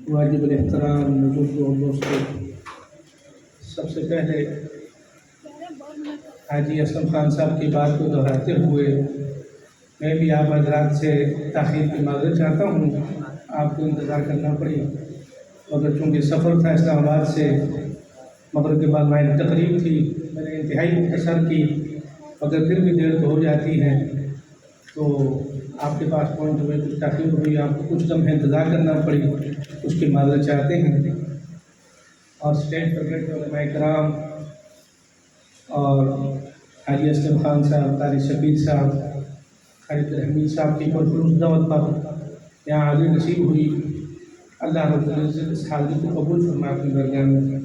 واجب الاحترام بزرگ اور دوستوں، سب سے پہلے حاجی اسلم خان صاحب کی بات کو دہراتے ہوئے میں بھی آپ حضرات سے تاخیر کی معذرت چاہتا ہوں، آپ کو انتظار کرنا پڑی، مگر چونکہ سفر تھا اسلام آباد سے، مغرب کے بعد ہماری تقریب تھی، میں نے انتہائی مختصر کی، مگر پھر بھی دیر تو ہو جاتی ہے، تو آپ کے پاس پہنچ ہوئے کچھ تاخیر ہوئی، آپ کو کچھ لمحے انتظار کرنا پڑی، اس کی معذرت چاہتے ہیں۔ اور اسٹیج پر بیٹھے علماء کرام اور حاجی اسلم خان صاحب، قاری شبیر صاحب، خالد حمید صاحب کی پرخلوص دعوت پر یہاں حاضری نصیب ہوئی، اللہ رب العزت اس حاضری کو قبول فرمائے اپنی درگاہ میں۔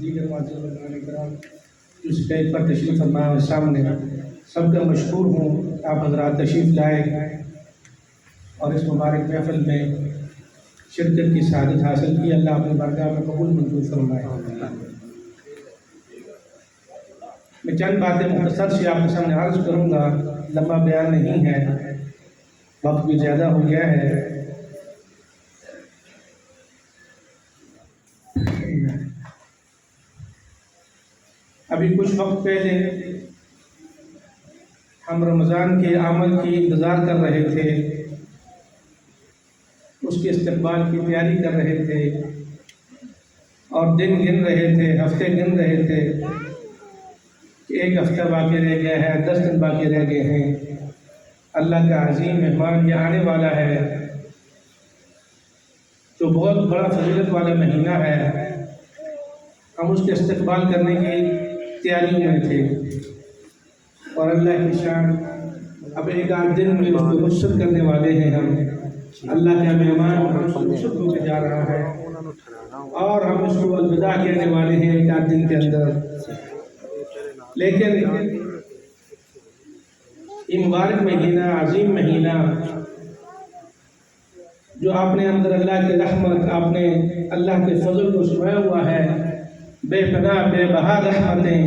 دیگر معزز علماء کرام جو اسٹیج پر تشریف فرما ہے سامنے، سب کا مشکور ہوں، آپ حضرات تشریف لائے اور اس مبارک محفل میں شرکت کی سعادت حاصل کی، اللہ اپنی بارگاہ میں قبول منظور فرمائے۔ میں چند باتیں مختصر سی آپ کے سامنے عرض کروں گا، لمبا بیان نہیں ہے، وقت بھی زیادہ ہو گیا ہے۔ ابھی کچھ وقت پہلے ہم رمضان کے آمد کی انتظار کر رہے تھے، اس کے استقبال کی تیاری کر رہے تھے اور دن گن رہے تھے، ہفتے گن رہے تھے کہ ایک ہفتہ باقی رہ گیا ہے، 10 دن باقی رہ گئے ہیں، اللہ کا عظیم مہمان یہ آنے والا ہے جو بہت بڑا فضیلت والا مہینہ ہے، ہم اس کے استقبال کرنے کی تیاریوں میں تھے، اور اللہ کی شان اب ایک آدھ دن میں اس کو رخصت کرنے والے ہیں ہم، اللہ کا مہمان ہم سے رخصت ہو کے جا رہا ہے اور ہم اس کو الوداع کہنے والے ہیں ایک آدھ دن کے اندر۔ لیکن یہ مبارک مہینہ، عظیم مہینہ جو آپ نے اندر اللہ کی رحمت، آپ نے اللہ کے فضل کو سمایا ہوا ہے، بے پناہ بے بہا رحمتیں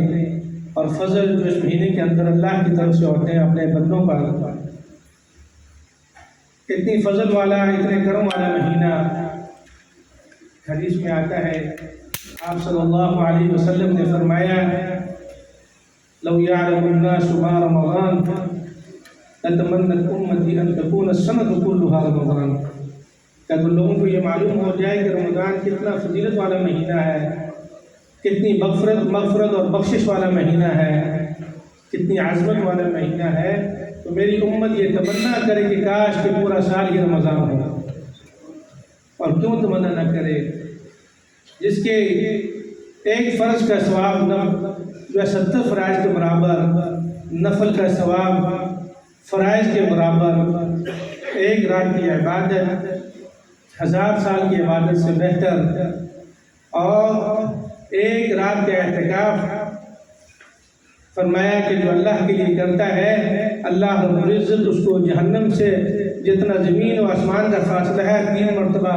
اور فضل جو اس مہینے کے اندر اللہ کی طرف سے ہوتے ہیں اپنے بندوں پر، اتنی فضل والا، اتنے کرم والا مہینہ۔ حدیث میں آتا ہے، آپ صلی اللہ علیہ وسلم نے فرمایا، لو يعلم الناس ما رمضان لتمنت امتی ان تكون السنة كلها رمضان، کہ اگر لوگوں کو یہ معلوم ہو جائے کہ رمضان کتنا فضیلت والا مہینہ ہے، کتنی مغفرت اور بخشش والا مہینہ ہے، کتنی عظمت والا مہینہ ہے، تو میری امت یہ تمنا کرے کہ کاش کہ پورا سال ہی رمضان ہو۔ اور کیوں تمنا نہ کرے؟ جس کے ایک فرض کا ثواب جو ہے 70 فرائض کے برابر، نفل کا ثواب فرائض کے برابر، ایک رات کی عبادت 1000 سال کی عبادت سے بہتر، اور ایک رات کا اعتکاف فرمایا کہ جو اللہ کے لیے کرتا ہے، اللہ رب العزت اس کو جہنم سے جتنا زمین و آسمان کا فاصلہ ہے 3 مرتبہ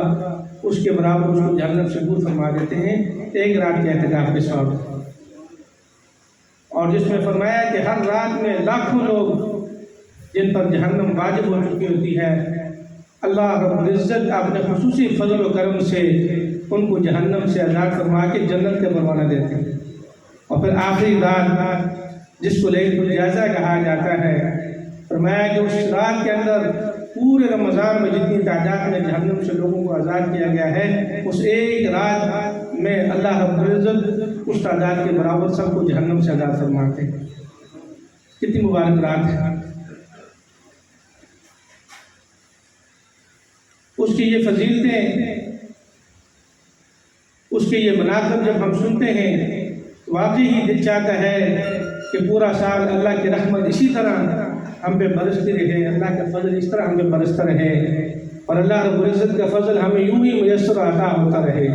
اس کے برابر اس کو جہنم سے دور فرما دیتے ہیں، ایک رات کے اعتکاف کے ساتھ۔ اور جس میں فرمایا کہ ہر رات میں لاکھوں لوگ جن پر جہنم واجب ہو چکی ہوتی ہے، اللہ رب العزت اپنے خصوصی فضل و کرم سے ان کو جہنم سے آزاد فرما کے جنت کا پروانہ دیتے ہیں۔ اور پھر آخری رات جس کو لیلۃ الجائزہ کہا جاتا ہے، فرمایا کہ اس رات کے اندر پورے رمضان میں جتنی تعداد میں جہنم سے لوگوں کو آزاد کیا گیا ہے، اس ایک رات میں اللہ رب العزت اس تعداد کے برابر سب کو جہنم سے آزاد فرماتے ہیں۔ کتنی مبارک رات ہے! اس کی یہ فضیلتیں، اس کے یہ مناقب جب ہم سنتے ہیں، واقعی ہی دل چاہتا ہے کہ پورا سال اللہ کی رحمت اسی طرح ہم پہ برستی رہے، اللہ کا فضل اس طرح ہم پہ برستا رہے، اور اللہ رب العزت کا فضل ہمیں یوں ہی میسر عطا ہوتا رہے۔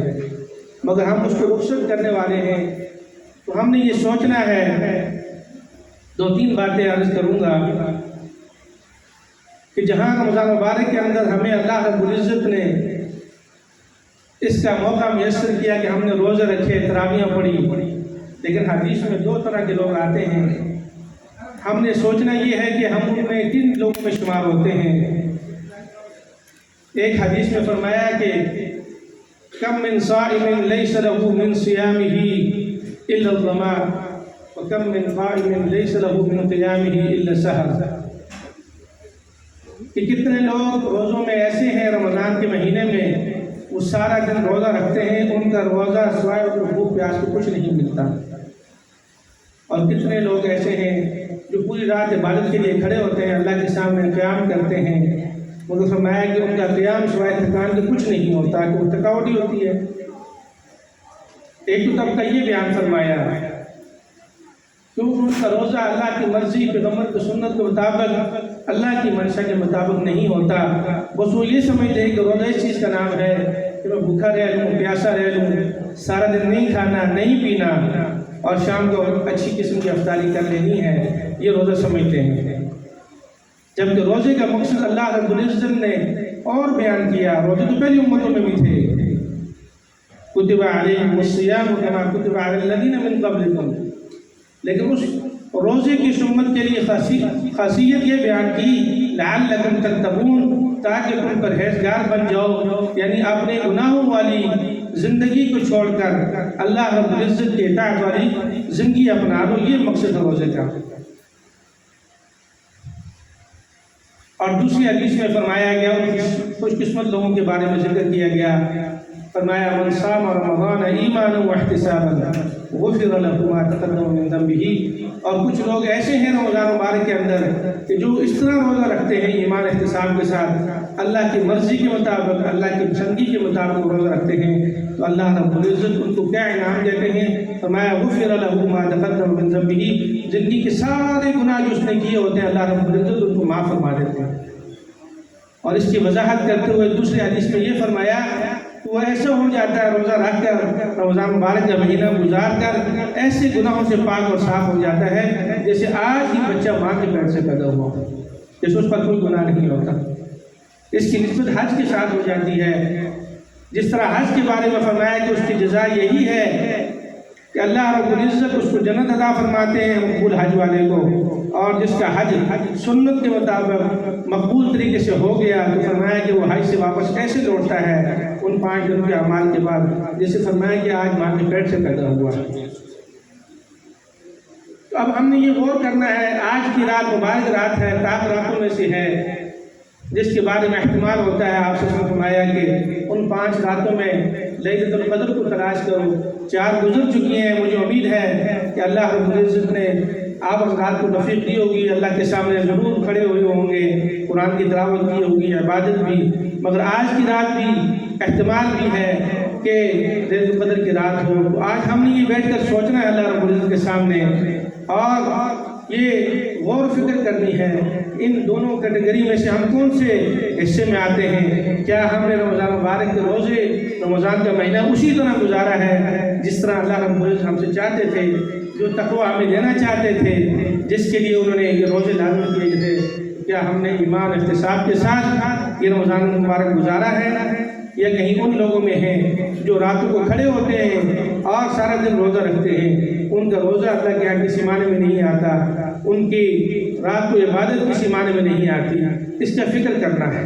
مگر ہم اس کو رخصت کرنے والے ہیں، تو ہم نے یہ سوچنا ہے، 2-3 باتیں عرض کروں گا کہ جہاں رمضان مبارک کے اندر ہمیں اللہ رب العزت نے اس کا موقع میسر کیا کہ ہم نے روزے رکھے، تراویحیں پڑھی، لیکن حدیث میں 2 طرح کے لوگ آتے ہیں، ہم نے سوچنا یہ ہے کہ ہم ان میں کن لوگوں میں شمار ہوتے ہیں۔ ایک حدیث میں فرمایا کہ کم من صائم لیس له من صیامہ الا الظما وکم من قائم لیس له من قیامہ الا السحر، کہ کتنے لوگ روزوں میں ایسے ہیں رمضان کے مہینے میں وہ سارا دن روزہ رکھتے ہیں، ان کا روزہ سوائے بھوک پیاس کو کچھ نہیں ملتا، اور کتنے لوگ ایسے ہیں جو پوری رات عبادت کے لیے کھڑے ہوتے ہیں، اللہ کے سامنے قیام کرتے ہیں، مگر فرمایا کہ ان کا قیام سوائے تھکان کے کچھ نہیں ہوتا، کہ وہ تھکاوٹ ہی ہوتی ہے۔ ایک تو طبقہ یہ بیان فرمایا کیونکہ ان کا روزہ اللہ کی مرضی پیغمبر کی سنت کے مطابق اللہ کی منشا کے مطابق نہیں ہوتا، بس وہ یہ سمجھتے ہیں کہ روزہ اس چیز کا نام ہے کہ میں بھوکا رہ لوں، پیاسا رہ لوں، سارا دن نہیں کھانا نہیں پینا اور شام کو اچھی قسم کی افطاری کر لینی ہے، یہ روزہ سمجھتے ہیں۔ جبکہ روزے کا مقصد اللہ رب العزت نے اور بیان کیا، روزے تو پہلی امتوں میں بھی تھے، کتب علیکم الصیام کما کتب علی الذین من قبلکم، لیکن اس روزے کی سنت کے لیے خاصیت یہ بیان کی لعلکم تتقون، تاکہ تم پرہیزگار بن جاؤ، یعنی اپنے گناہوں والی زندگی کو چھوڑ کر اللہ رب العزت کے اطاعت والی زندگی اپنا لو، یہ مقصد ہے روزے کا۔ اور دوسری حدیث میں فرمایا گیا خوش قسمت لوگوں کے بارے میں ذکر کیا گیا، فرمایا من صام رمضان ایمانا واحتسابا غفر له ما تقدم من ذنبه، اور کچھ لوگ ایسے ہیں رمضان مبارک کے اندر کہ جو اس طرح روزہ رکھتے ہیں ایمان احتساب کے ساتھ، اللہ کی مرضی کے مطابق اللہ کی پسندگی کے مطابق روزہ رکھتے ہیں، تو اللہ رب العزت ان کو کیا انعام دیتے ہیں؟ فرمایا غفر له ما تقدم من ذنبه، زندگی کے سارے گناہ جو اس نے کیے ہوتے ہیں اللہ رب العزت ان کو معاف فرما دیتے ہیں۔ اور اس کی وضاحت کرتے ہوئے دوسری حدیث میں یہ فرمایا وہ ایسا ہو جاتا ہے روزہ رکھ کر رمضان مبارک کا مہینہ گزار کر ایسے گناہوں سے پاک اور صاف ہو جاتا ہے جیسے آج ہی بچہ ماں کے پیٹ سے پیدا ہوا، جیسے اس پر کوئی گناہ نہیں ہوتا۔ اس کی نسبت حج کے ساتھ ہو جاتی ہے، جس طرح حج کے بارے میں فرمایا کہ اس کی جزا یہی ہے کہ اللہ رب العزت اس کو جنت عطا فرماتے ہیں مقبول حج والے کو، اور جس کا حج سنت کے مطابق مقبول طریقے سے ہو گیا تو فرمایا کہ وہ حج سے واپس کیسے لوٹتا ہے ان 5 دنوں کے اعمال کے بعد، جیسے فرمایا کہ آج ماں کے پیٹ سے پیدا ہوا۔ تو اب ہم نے یہ غور کرنا ہے، آج کی رات مبارک رات ہے، پاک راتوں میں سے ہے، جس کے بارے میں احتمال ہوتا ہے آپ سے فرمایا کہ ان 5 راتوں میں لیلۃ القدر کو تلاش کرو، 4 گزر چکی ہیں، مجھے امید ہے کہ اللہ رب العزت نے آپ اس رات کو توفیق دی ہوگی، اللہ کے سامنے ضرور کھڑے ہوئے ہوں گے، قرآن کی تلاوت کی ہوگی، عبادت بھی، مگر آج کی رات بھی احتمال بھی ہے کہ لیلۃ القدر کی رات ہو، تو آج ہم نے یہ بیٹھ کر سوچنا ہے اللہ رب العزت کے سامنے، اور یہ غور فکر کرنی ہے ان دونوں کیٹیگری میں سے ہم کون سے حصے میں آتے ہیں۔ کیا ہم نے رمضان مبارک کے روزے رمضان کا مہینہ اسی طرح گزارا ہے جس طرح اللہ رب العزت ہم سے چاہتے تھے، جو تقویٰ ہمیں دینا چاہتے تھے، جس کے لیے انہوں نے یہ روزے لازم کیے تھے، کیا ہم نے ایمان احتساب کے ساتھ یہ رمضان مبارک گزارا ہے، یا کہیں ان لوگوں میں ہیں جو راتوں کو کھڑے ہوتے ہیں اور سارا دن روزہ رکھتے ہیں، ان کا روزہ اللہ کے یہاں کسی معنی میں نہیں آتا، ان کی رات کو عبادت کسی معنی میں نہیں آتی، اس کا فکر کرنا ہے۔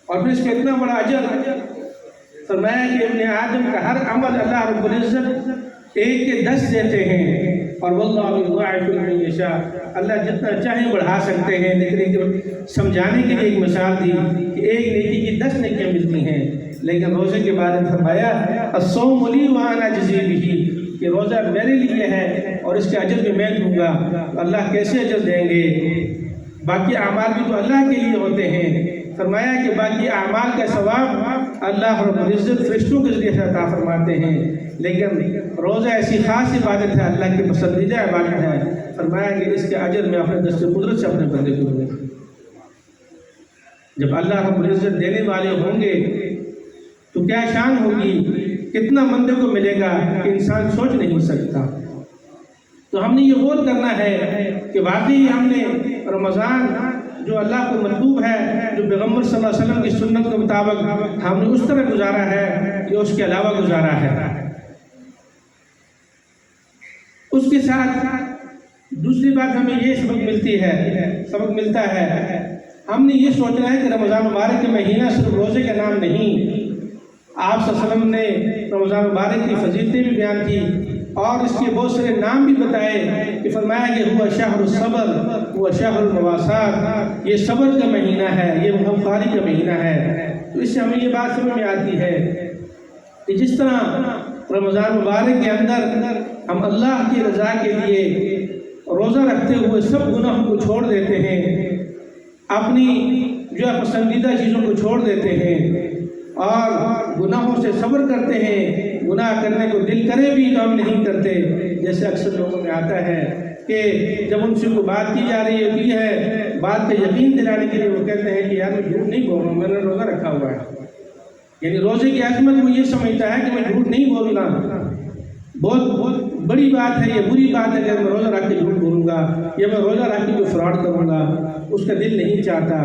اور پھر اس کا اتنا بڑا اجر فرمایا کہ ابن آدم کا ہر عمل اللہ رب العزت 1 کے 10 دیتے ہیں، اور واللہ یضاعف لمن یشاء، اللہ جتنا چاہیں بڑھا سکتے ہیں، لیکن سمجھانے کے لیے ایک مثال دی کہ ایک نیکی کی 10 نیکیاں ملتی ہیں، لیکن روزے کے بارے میں فرمایا الصوم لی وانا اجزی بہ، کہ روزہ میرے لیے ہے اور اس کے اجر بھی میں دوں گا، اللہ کیسے اجر دیں گے؟ باقی اعمال بھی تو اللہ کے لیے ہوتے ہیں، فرمایا کہ باقی اعمال کا ثواب اللہ رب العزت فرشتوں کے ذریعے سے عطا فرماتے ہیں، لیکن روزہ ایسی خاص عبادت ہے، اللہ کی پسندیدہ عبادت ہے، فرمایا کہ اس کے اجر میں اپنے دست قدرت سے اپنے بندے کو دوں گا۔ جب اللہ رب العزت دینے والے ہوں گے تو کیا شان ہوگی، کتنا بندے کو ملے گا کہ انسان سوچ نہیں سکتا۔ تو ہم نے یہ غور کرنا ہے کہ واقعی ہم نے رمضان جو اللہ کو مطلوب ہے، جو پیغمبر صلی اللہ علیہ وسلم کی سنت کے مطابق ہم نے اس طرح گزارا ہے کہ اس کے علاوہ گزارا ہے۔ اس کے ساتھ دوسری بات ہمیں یہ سبق ملتا ہے ہم نے یہ سوچنا ہے کہ رمضان مبارک کے مہینہ صرف روزے کا نام نہیں، آپ صلی اللہ علیہ وسلم نے رمضان مبارک کی فضیلتیں بھی بیان کی اور اس کے بہت سارے نام بھی بتائے کہ فرمایا کہ ہوا شہر الصبر، ہوا شہر المواسات، یہ صبر کا مہینہ ہے، یہ غمخواری کا مہینہ ہے۔ تو اس سے ہمیں یہ بات سمجھ میں آتی ہے کہ جس طرح رمضان مبارک کے اندر ہم اللہ کی رضا کے لیے روزہ رکھتے ہوئے سب گناہوں کو چھوڑ دیتے ہیں، اپنی جو ہے پسندیدہ چیزوں کو چھوڑ دیتے ہیں اور گناہوں سے صبر کرتے ہیں، گناہ کرنے کو دل کرے بھی تو ہم نہیں کرتے، جیسے اکثر لوگوں میں آتا ہے کہ جب ان سے کوئی بات کی جا رہی ہوتی ہے، بات کا یقین دلانے کے لیے وہ کہتے ہیں کہ یار میں جھوٹ نہیں بول رہا ہوں، میں نے روزہ رکھا ہوا ہے۔ یعنی روزے کی عظمت وہ یہ سمجھتا ہے کہ میں جھوٹ نہیں بول رہا، بہت بڑی بات ہے، یہ بری بات ہے کہ میں روزہ رکھ کے جھوٹ بولوں گا یا میں روزہ رکھ کے کوئی فراڈ کروں گا، اس کا دل نہیں چاہتا۔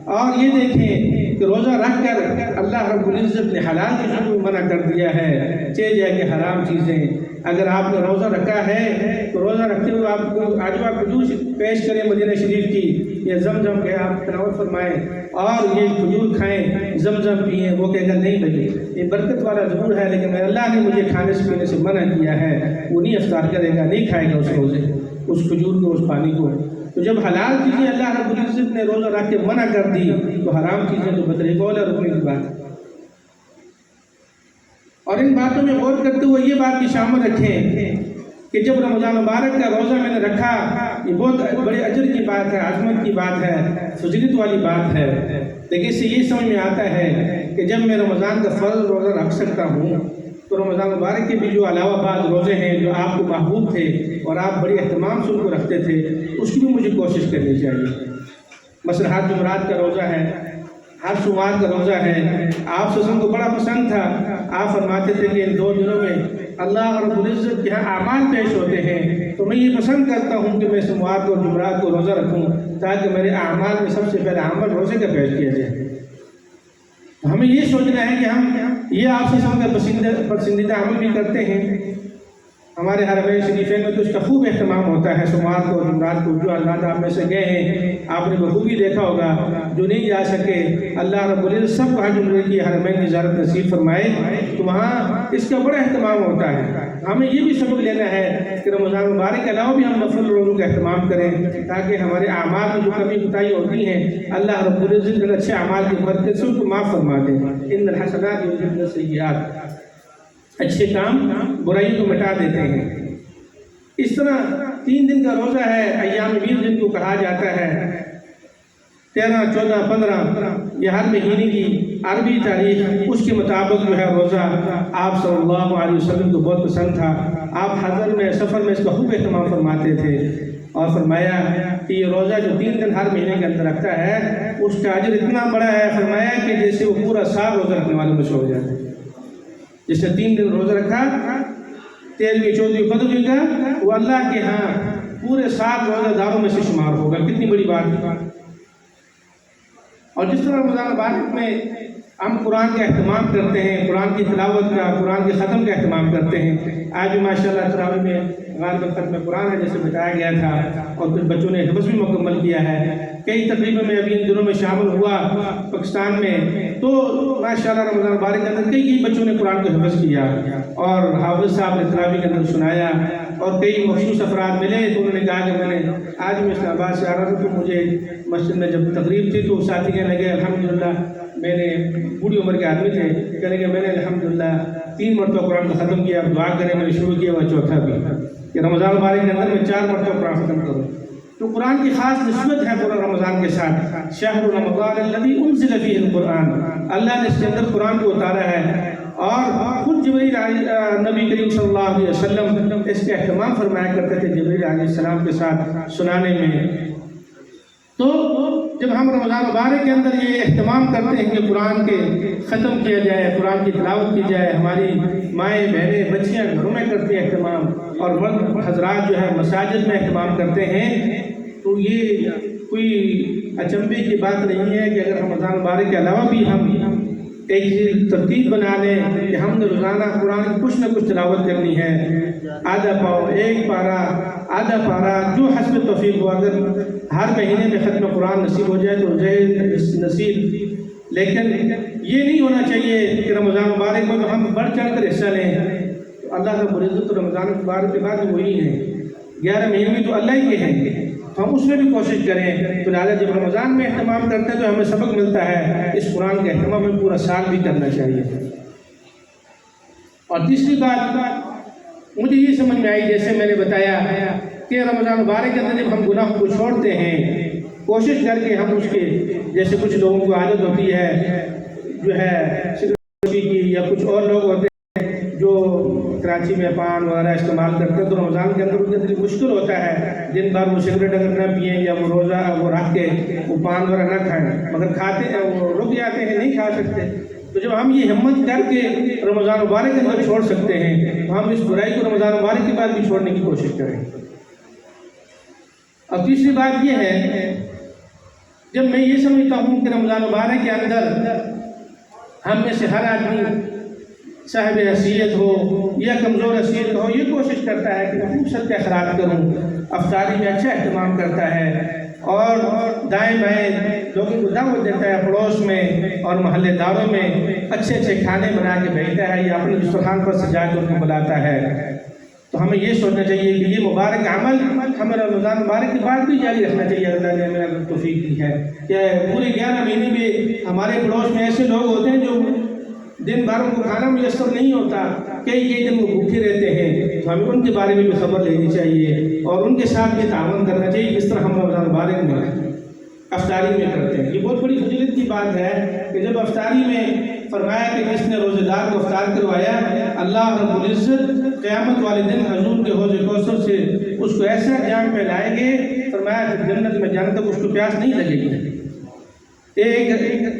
اور یہ دیکھیں کہ روزہ رکھ کر اللہ رب العزت نے حلال چیزوں کو منع کر دیا ہے، چہ جائے کہ حرام چیزیں۔ اگر آپ نے روزہ رکھا ہے تو روزہ رکھتے ہوئے آپ کو آج آپ کھجور پیش کریں مدینہ شریف کی، یا زمزم کے آپ تلاوت فرمائیں اور یہ کھجور کھائیں، زمزم پئیں، وہ کہے گا نہیں بھائی یہ برکت والا ضرور ہے لیکن اللہ نے مجھے کھانے سے پینے سے منع کیا ہے، وہ نہیں افطار کرے گا، نہیں کھائے گا اس روزے اس کھجور کو، اس پانی کو۔ تو جب حلال چیزیں اللہ رب العزت نے روزہ رکھ کے منع کر دی تو حرام چیزیں تو بطریقہ والا رکنے کی بات ہے۔ اور ان باتوں میں غور کرتے ہوئے یہ بات بھی شامل رکھیں کہ جب رمضان مبارک کا روزہ میں نے رکھا، یہ بہت بڑے اجر کی بات ہے، عظمت کی بات ہے، فضیلت والی بات ہے، لیکن اس سے یہ سمجھ میں آتا ہے کہ جب میں رمضان کا فرض روزہ رکھ سکتا ہوں تو رمضان مبارک کے بھی جو علاوہ بعض روزے ہیں جو آپ کو محبوب تھے اور آپ بڑے اہتمام سے ان کو رکھتے تھے، اس کی بھی مجھے کوشش کرنی چاہیے۔ مثلا ہر جمعرات کا روزہ ہے، ہر سوموار کا روزہ ہے، آپ سسن کو بڑا پسند تھا، آپ فرماتے تھے کہ ان 2 دنوں میں اللہ رب العزت کے ہاں اعمال پیش ہوتے ہیں، تو میں یہ پسند کرتا ہوں کہ میں سوموار کو اور جمعرات کو روزہ رکھوں تاکہ میرے اعمال میں سب سے پہلے عمل روزے کا پیش کیا جائے۔ ہمیں یہ سوچنا ہے کہ ہم یہ آپ سے سب کا پسندیدہ عمل بھی کرتے ہیں۔ ہمارے حرمین شریفین میں تو اس کا خوب اہتمام ہوتا ہے، سوموار کو جمعرات کو۔ جو حضرات آپ میں سے گئے ہیں آپ نے بخوبی دیکھا ہوگا، جو نہیں جا سکے اللہ رب العزت سب کو حج عمرے کی حرمین کی زیارت نصیب فرمائے، تو وہاں اس کا بڑا اہتمام ہوتا ہے۔ ہمیں یہ بھی سبق لینا ہے کہ رمضان مبارک کے علاوہ بھی ہم نفل روزوں کا اہتمام کریں تاکہ ہمارے اعمال میں جو کمی کوتاہی ہوتی ہیں اللہ رب العزت اچھے اعمال کی برکت سے ان کو معاف فرما دیں۔ ان الحسنات یذہبن السیئات، اچھے کام برائیوں کو مٹا دیتے ہیں۔ اس طرح 3 دن کا روزہ ہے، ایام بیض جن کو کہا جاتا ہے، 13، 14، 15، یہ ہر مہینے کی عربی تاریخ اس کے مطابق جو ہے روزہ آپ صلی اللہ علیہ وسلم کو بہت پسند تھا۔ آپ حضر میں سفر میں اس کا خوب اہتمام فرماتے تھے اور فرمایا کہ یہ روزہ جو 3 دن ہر مہینے کے اندر رکھتا ہے اس کا اجر اتنا بڑا ہے، فرمایا کہ جیسے وہ پورا سال روزہ رکھنے والوں میں سے ہو جاتا ہے۔ جس نے 3 دن روزہ رکھا، 13ویں 14ویں 15ویں کا، وہ اللہ کے ہاں پورے سال روزہ داروں میں سے شمار ہوگا۔ کتنی بڑی بات ہے۔ اور جس طرح رمضان مبارک میں ہم قرآن کا اہتمام کرتے ہیں، قرآن کی تلاوت کا، قرآن کے ختم کا اہتمام کرتے ہیں۔ آج بھی ماشاءاللہ تراویح میں غالباً ختم قرآن ہے جیسے بتایا گیا تھا، اور کچھ بچوں نے حفظ بھی مکمل کیا ہے۔ کئی تقریباً میں ابھی ان دنوں میں شامل ہوا پاکستان میں، تو ماشاءاللہ رمضان مبارک کے اندر کئی بچوں نے قرآن کو حفظ کیا اور حافظ صاحب نے تراویح کے اندر سنایا، اور کئی مخصوص افراد ملے تو انہوں نے کہا کہ میں نے آج میں اسلام آباد سے آ رہا تھا تو مجھے مسجد میں جب تقریب تھی تو ساتھی کہنے لگے الحمدللہ، میں نے بوڑھی عمر کے آدمی تھے، کہنے لگے میں نے الحمدللہ 3 مرتبہ قرآن کو ختم کیا، اب دعا کریں میں نے شروع کیا وہ 4تھا بھی کہ رمضان مبارک کے اندر میں 4 مرتبہ قرآن ختم کروں۔ تو قرآن کی خاص نسبت ہے پورا رمضان کے ساتھ۔ شہر رمضان الذی انزل فیہ القرآن، اللہ نے اس کے اندر قرآن کو اتارا ہے، اور خود جبریل نبی کریم صلی اللہ علیہ وسلم اس کا اہتمام فرمایا کرتے تھے جبریل علیہ السلام کے ساتھ سنانے میں۔ تو جب ہم رمضان مبارک کے اندر یہ اہتمام کرتے ہیں کہ قرآن کے ختم کیا جائے، قرآن کی تلاوت کی جائے، ہماری مائیں بہنیں بچیاں گھروں میں کرتی ہیں اہتمام، اور مرد حضرات جو ہے مساجد میں اہتمام کرتے ہیں، تو یہ کوئی اچنبے کی بات نہیں ہے کہ اگر رمضان مبارک کے علاوہ بھی ہم ایک ترتیب بنا لیں کہ ہم نے روزانہ قرآن کی کچھ نہ کچھ تلاوت کرنی ہے، آدھا پاؤ، ایک پارہ، آدھا پارہ، جو حسب توفیق ہو۔ اگر ہر مہینے میں ختم قرآن نصیب ہو جائے تو نصیب، لیکن یہ نہیں ہونا چاہیے کہ رمضان مبارک میں ہم بڑھ چڑھ کر حصہ لیں۔ تو اللہ رب العزت رمضان مبارک کے بعد وہی ہیں، 11 مہینے میں تو اللہ ہی کے ہیں، تو ہم اس میں بھی کوشش کریں۔ تو لہٰذا جب رمضان میں اہتمام کرتے ہیں تو ہمیں سبق ملتا ہے، اس قرآن کے اہتمام میں پورا سال بھی کرنا چاہیے۔ اور تیسری بات مجھے یہ سمجھ میں آئی، جیسے میں نے بتایا کہ رمضان مبارک کے اندر جب ہم گناہوں کو چھوڑتے ہیں، کوشش کر کے ہم اس کے، جیسے کچھ لوگوں کو عادت ہوتی ہے جو ہے سگریٹ کی، یا کچھ اور لوگ ہوتے ہیں جو کراچی میں پان وغیرہ استعمال کرتے ہیں، تو رمضان کے اندر ان کے لیے مشکل ہوتا ہے، دن بھر وہ سگریٹ اگر نہ پئیں یا وہ روزہ وہ رکھ کے وہ پان وغیرہ نہ کھائیں، مگر کھاتے ہیں، وہ رک جاتے ہیں، نہیں کھا سکتے۔ تو جب ہم یہ ہمت کر کے رمضان مبارک کے اندر چھوڑ سکتے ہیں تو ہم اس برائی کو رمضان مبارک کے بعد بھی چھوڑنے کی کوشش کریں۔ اور تیسری بات یہ ہے، جب میں یہ سمجھتا ہوں کہ رمضان مبارک کے اندر ہم میں سے ہر آدمی صاحب حیثیت ہو یا کمزور حیثیت ہو، یہ کوشش کرتا ہے کہ میں خوبصورت کے اخراج کروں، افطاری میں اچھا اہتمام کرتا ہے، اور دائیں بائیں لوگوں کو دعوت دیتا ہے، پڑوس میں اور محلے داروں میں اچھے اچھے کھانے بنا کے بھیجتا ہے یا اپنے دسترخوان پر سجا کے ان کو بلاتا ہے۔ تو ہمیں یہ سوچنا چاہیے کہ یہ مبارک عمل ہمیں رمضان مبارک کے بعد بھی جاری رکھنا چاہیے۔ اللہ نے ہمیں توفیق دی ہے کہ پورے 11 مہینے میں ہمارے پڑوس میں ایسے لوگ ہوتے ہیں جو دن بھر ان کو کھانا میسر نہیں ہوتا، کئی دن وہ بھوکے رہتے ہیں، تو ہمیں ان کے بارے میں بھی خبر لینی چاہیے اور ان کے ساتھ بھی تعاون کرنا چاہیے، جس طرح ہم رمضان مبارک میں افطاری میں کرتے ہیں۔ یہ بہت بڑی فضیلت کی بات ہے کہ جب افطاری میں فرمایا کہ جس نے روزے دار کو افطار کروایا، اللہ رب العزت قیامت والے دن حضور کے حوض کوثر سے اس کو ایسا جام پہلائیں گے، فرمایا کہ جنت میں جانے تک اس کو پیاس نہیں لگے گی۔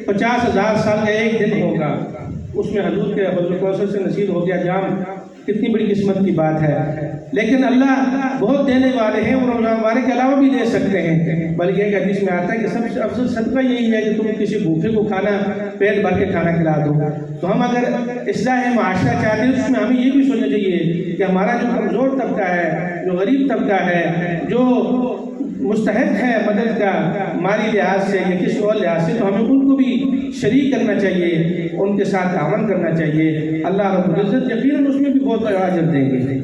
50,000 سال کا ایک دن ہوگا، اس میں حضور کے حوض کوثر سے نصیب ہو گیا جام، کتنی بڑی قسمت کی بات ہے۔ لیکن اللہ بہت دینے والے ہیں، وہ رمضان مبارک کے علاوہ بھی دے سکتے ہیں، بلکہ ایک حدیث میں آتا ہے کہ سب سے افضل صدقہ یہی ہے کہ تم کسی بھوکے کو کھانا پیٹ بھر کے کھانا کھلا دو۔ تو ہم اگر اصلاح معاشرہ چاہتے ہیں تو اس میں ہمیں یہ بھی سوچنا چاہیے کہ ہمارا جو کمزور طبقہ ہے، جو غریب طبقہ ہے، جو مستحق ہے مدد کا مالی لحاظ سے یا کسی اور لحاظ سے، تو ہمیں ان کو بھی شریک کرنا چاہیے، ان کے ساتھ تعاون کرنا چاہیے۔ اللہ رب العزت یقیناً اس میں بھی بہت بڑا اجر دیں گے۔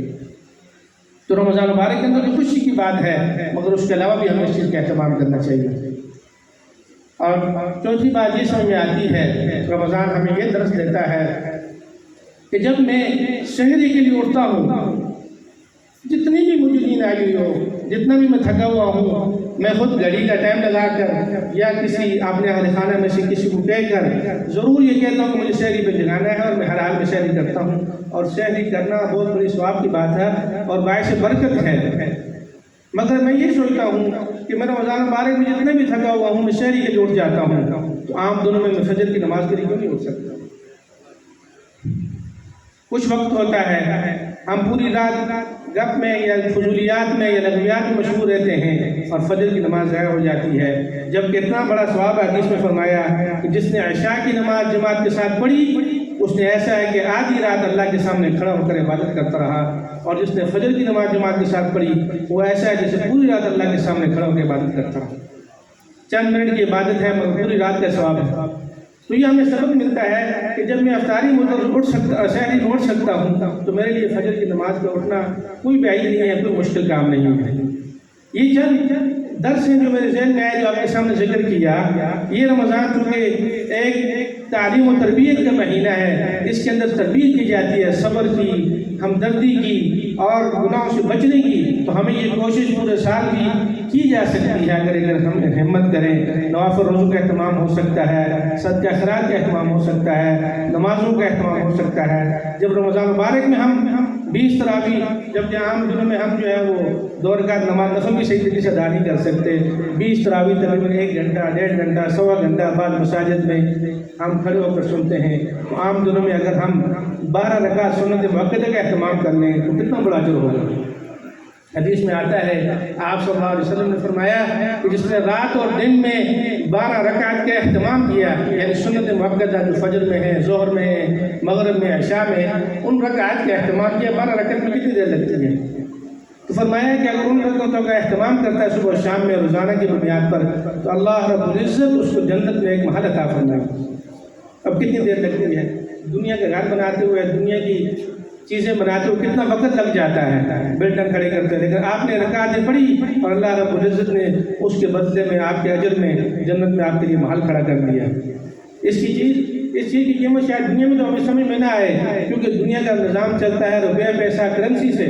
تو رمضان مبارک کے اندر تو خوشی کی بات ہے، مگر اس کے علاوہ بھی ہمیں اس چیز کا اہتمام کرنا چاہیے۔ اور چوتھی بات یہ سمجھ میں آتی ہے، رمضان ہمیں یہ درس دیتا ہے کہ جب میں شہری کے لیے اٹھتا ہوں، جتنی بھی مجھے نیند آئی ہوئی ہو، جتنا بھی میں تھکا ہوا ہوں، میں خود گھڑی کا ٹائم لگا کر یا کسی اپنے اہل خانہ میں سے کسی کو کہہ کر ضرور یہ کہتا ہوں کہ مجھے سحری پہ جگانا ہے، اور میں ہر حال میں سحری کرتا ہوں۔ اور سحری کرنا بہت بڑی ثواب کی بات ہے اور باعث برکت ہے، مگر میں یہ سوچتا ہوں کہ میں رمضان مبارک میں جتنا بھی تھکا ہوا ہوں، میں سحری کے لیے اٹھ جاتا ہوں، تو عام دنوں میں فجر کی نماز کے لیے کیوں نہیں اٹھ سکتا؟ کچھ وقت ہوتا ہے ہم پوری رات گپ میں یا فضولیات میں یا لغویات میں مشغول رہتے ہیں اور فجر کی نماز ضائع ہو جاتی ہے، جبکہ اتنا بڑا ثواب ہے۔ حدیث میں فرمایا کہ جس نے عشاء کی نماز جماعت کے ساتھ پڑھی، اس نے ایسا ہے کہ آدھی رات اللہ کے سامنے کھڑا ہو کر عبادت کرتا رہا، اور جس نے فجر کی نماز جماعت کے ساتھ پڑھی، وہ ایسا ہے جیسے پوری رات اللہ کے سامنے کھڑا ہو کر عبادت کرتا رہا۔ چند منٹ کی عبادت ہے مگر پوری رات کا ثواب ہے۔ تو یہ ہمیں سبق ملتا ہے کہ جب میں افطاری سحری میں اٹھ سکتا ہوں تو میرے لیے فجر کی نماز پہ اٹھنا کوئی بعید نہیں ہے، کوئی مشکل کام نہیں ہے۔ یہ چند درس ہیں جو میرے ذہن میں آئے، جو آپ کے سامنے ذکر کیا۔ یہ رمضان چونکہ ایک تعلیم و تربیت کا مہینہ ہے، اس کے اندر تربیت کی جاتی ہے صبر کی، ہمدردی کی اور گناہوں سے بچنے کی، تو ہمیں یہ کوشش پورے سال بھی کی جا سکتی ہے اگر ہم ہمت کریں۔ نوافل روزوں کا اہتمام ہو سکتا ہے، صدقہ خیرات کا اہتمام ہو سکتا ہے، نمازوں کا اہتمام ہو سکتا ہے۔ جب رمضان مبارک میں ہم 20 تراویح، جب عام دنوں میں ہم جو ہے وہ 2 رکعت نماز نفل بھی صحیح طریقے سے ادا نہیں کر سکتے، 20 تراویح تقریباً 1 گھنٹہ، 1.5 گھنٹہ، سوا گھنٹہ بعد مساجد میں ہم کھڑے ہو کر سنتے ہیں، تو عام دنوں میں اگر ہم 12 رکعت سنت مؤکدہ کا اہتمام کر لیں تو کتنا بڑا اجر ہوگا۔ حدیث میں آتا ہے آپ صلی اللہ علیہ وسلم نے فرمایا کہ جس نے رات اور دن میں 12 رکعت کا اہتمام کیا، یعنی سنت مؤکدہ جو فجر میں ہے، ظہر میں ہے، مغرب میں، عشاء میں، ان رکعت کا اہتمام کیا، 12 رکعت میں کتنی دیر لگتی ہے؟ تو فرمایا کہ اگر ان رکعتوں کا اہتمام کرتا ہے صبح و شام میں روزانہ کی بنیاد پر، تو اللہ رب العزت اس کو جنت میں ایک محل عطا فرمائے گا۔ اب کتنی دیر لگتی ہے؟ دنیا کے گھر بناتے ہوئے، دنیا کی چیزیں بناتے ہوئے کتنا وقت لگ جاتا ہے بلڈنگ کھڑے کرتے، لیکن آپ نے رکعتیں پڑھی اور اللہ رب العزت نے اس کے بدلے میں آپ کے اجر میں جنت میں آپ کے لیے محل کھڑا کر دیا۔ اس چیز کی قیمت شاید دنیا میں تو ہمیں سمجھ میں نہ آئے، کیونکہ دنیا کا نظام چلتا ہے روپیہ پیسہ کرنسی سے،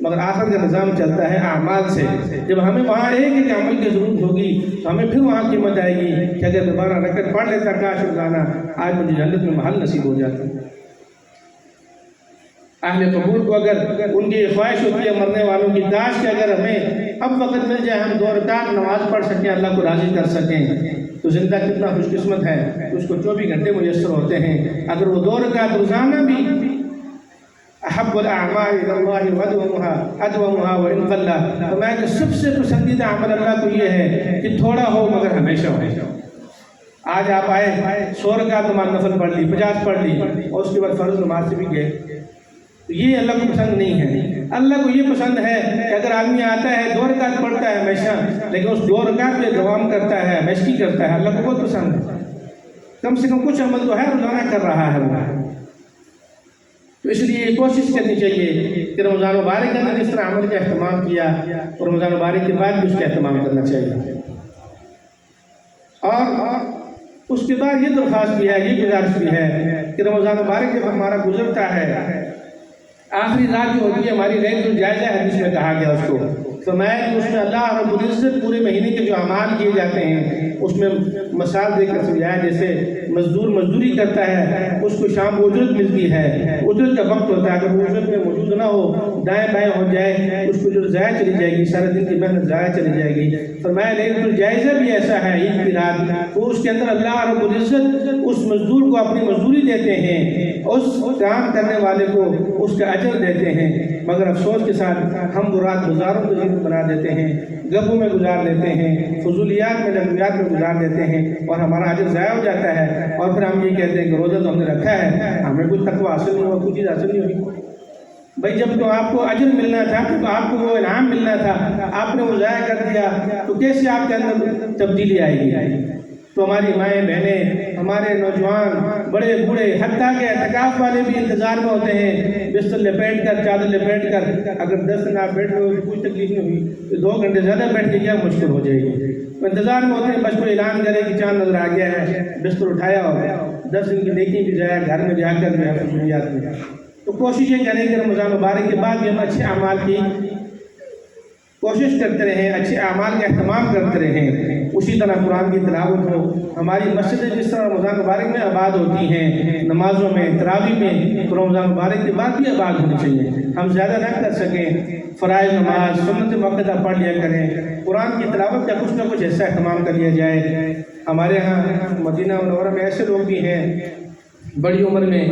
مگر آخرت کا نظام چلتا ہے اعمال سے۔ جب ہمیں وہاں ایک ایک عمل کی ضرورت ہوگی تو ہمیں پھر وہاں قیمت آئے گی کہ اگر دوبارہ رکعت پڑھ لیتا کاش روزانہ، آج مجھے جنت میں محل نصیب ہو جاتا۔ اہل قبول کو اگر ان کی خواہش ہوتی ہے مرنے والوں کی، کاش کہ اگر ہمیں اب وقت مل جائے، ہم 2 رکعت نماز پڑھ سکیں، اللہ کو راضی کر سکیں، تو زندہ کتنا خوش قسمت ہے، اس کو 24 گھنٹے میسر ہوتے ہیں۔ اگر وہ 2 رکعت روزانہ بھی، احب الاعمال الی اللہ ادومها وان قل، فرمایا کہ سب سے پسندیدہ عمل اللہ کو یہ ہے کہ تھوڑا ہو مگر ہمیشہ ہو۔ آج آپ آئے 100 رکعت نماز نفل پڑھ لی، 50 پڑھ لی، اور اس کے بعد فرض نماز سے بھی گئے، تو یہ اللہ کو پسند نہیں ہے۔ اللہ کو یہ پسند ہے کہ اگر آدمی آتا ہے 2 رکعت پڑھتا ہے ہمیشہ، لیکن اس 2 رکعت پہ دوام کرتا ہے، مشقی کرتا ہے، اللہ کو بہت پسند ہے۔ کم سے کم کچھ عمل تو ہے روزانہ کر رہا ہے وہ۔ تو اس لیے کوشش کرنی چاہیے کہ رمضان مبارک کے اندر اس طرح عمل کا اہتمام کیا، اور رمضان مبارک کے بعد بھی اس کا اہتمام کرنا چاہیے۔ اور اس کے بعد یہ درخواست بھی ہے، یہ گزارش بھی ہے کہ رمضان مبارک جب ہمارا گزرتا ہے، آخری رات جو ہوتی ہے ہماری لیلۃ الجائزہ حدیث میں کہا گیا اس کو، فرمایا کہ اس میں اللہ رب العزت پورے مہینے کے جو اعمال کیے جاتے ہیں اس میں مثال دے کر سمجھایا، جیسے مزدور مزدوری کرتا ہے، اس کو شام کو اجرت ملتی ہے، اجرت کا وقت ہوتا ہے، اگر وہ اجرت میں موجود نہ ہو، دائیں بائیں ہو جائے، اس کو اجرت ضائع چلی جائے گی، سارے دن کی محنت ضائع چلی جائے گی۔ فرمایا لیلۃ الجائزہ بھی ایسا ہے، عید کی رات، تو اس کے اندر اللہ رب العزت اس مزدور کو اپنی مزدوری دیتے ہیں، اس کام کرنے والے کو اس کا اجر دیتے ہیں، مگر افسوس کے ساتھ ہم وہ رات بازاروں کو بنا دیتے ہیں، گپوں میں گزار دیتے ہیں، فضولیات میں لغویات میں گزار دیتے ہیں، اور ہمارا اجر ضائع ہو جاتا ہے، اور پھر ہم یہ کہتے ہیں کہ روزہ تو ہم نے رکھا ہے، ہمیں کوئی تقویٰ حاصل نہیں ہوا، کوئی چیز حاصل نہیں ہوئی۔ بھائی جب تو آپ کو اجر ملنا تھا، تو آپ کو وہ انعام ملنا تھا، آپ نے وہ ضائع کر دیا، تو کیسے آپ کے اندر تبدیلی آئے گی؟ تو ہماری مائیں بہنیں، ہمارے نوجوان، بڑے بوڑھے، حتیٰ کہ اعتکاف والے بھی انتظار میں ہوتے ہیں، بستر لپیٹ کر، چادر لپیٹ کر، اگر 10 دن آپ بیٹھ رہے ہو کوئی تکلیف نہیں ہوئی، تو 2 گھنٹے زیادہ بیٹھ کے کیا مشکل ہو جائے گی۔ انتظار میں ہوتے ہیں بس کوئی اعلان کرے کہ چاند نظر آ گیا ہے، بستر اٹھایا ہو، 10 دن کی نیکی بھی جائے، گھر میں جا کر جو ہے فضولیات میں۔ تو کوشش یہ کریں کہ رمضان مبارک کے بعد بھی ہم اچھے اعمال کی کوشش کرتے رہیں، اچھے اعمال کا اہتمام کرتے رہیں۔ اسی طرح قرآن کی تلاوت ہو، ہماری مسجدیں جس طرح رمضان مبارک میں آباد ہوتی ہیں، نمازوں میں، تراویح میں، تو رمضان مبارک کے بعد بھی آباد ہونی چاہیے۔ ہم زیادہ نہ کر سکیں، فرائض نماز، سنت مؤکدہ پڑھ لیا کریں، قرآن کی تلاوت کا کچھ نہ کچھ ایسا اہتمام کر لیا جائے۔ ہمارے ہاں مدینہ منورہ میں ایسے لوگ بھی ہیں، بڑی عمر میں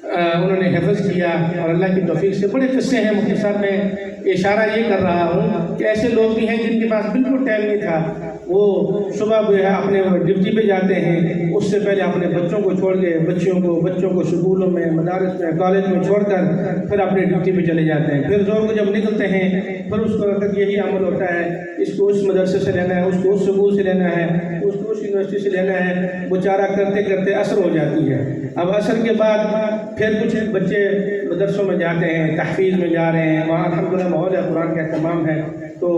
انہوں نے حفظ کیا، اور اللہ کی توفیق سے بڑے قصے ہیں، مختصر میں اشارہ یہ کر رہا ہوں کہ ایسے لوگ بھی ہیں جن کے پاس بالکل ٹائم نہیں تھا، وہ صبح جو ہے اپنے ڈیوٹی پہ جاتے ہیں، اس سے پہلے اپنے بچوں کو چھوڑ کے، بچوں کو اسکولوں میں، مدارس میں، کالج میں چھوڑ کر پھر اپنے ڈیوٹی پہ چلے جاتے ہیں۔ پھر زور کو جب نکلتے ہیں، پھر اس کو وقت یہی عمل ہوتا ہے، اس کو اس مدرسے سے لینا ہے، اس کو اس اسکول سے لینا ہے، اس کو اس یونیورسٹی سے لینا ہے، بیچارہ کرتے کرتے عصر ہو جاتی ہے۔ اب عصر کے بعد پھر کچھ بچے مدرسوں میں جاتے ہیں، تحفیظ میں جا رہے ہیں، وہاں الحمدللہ ماحول قرآن کا اہتمام ہے، تو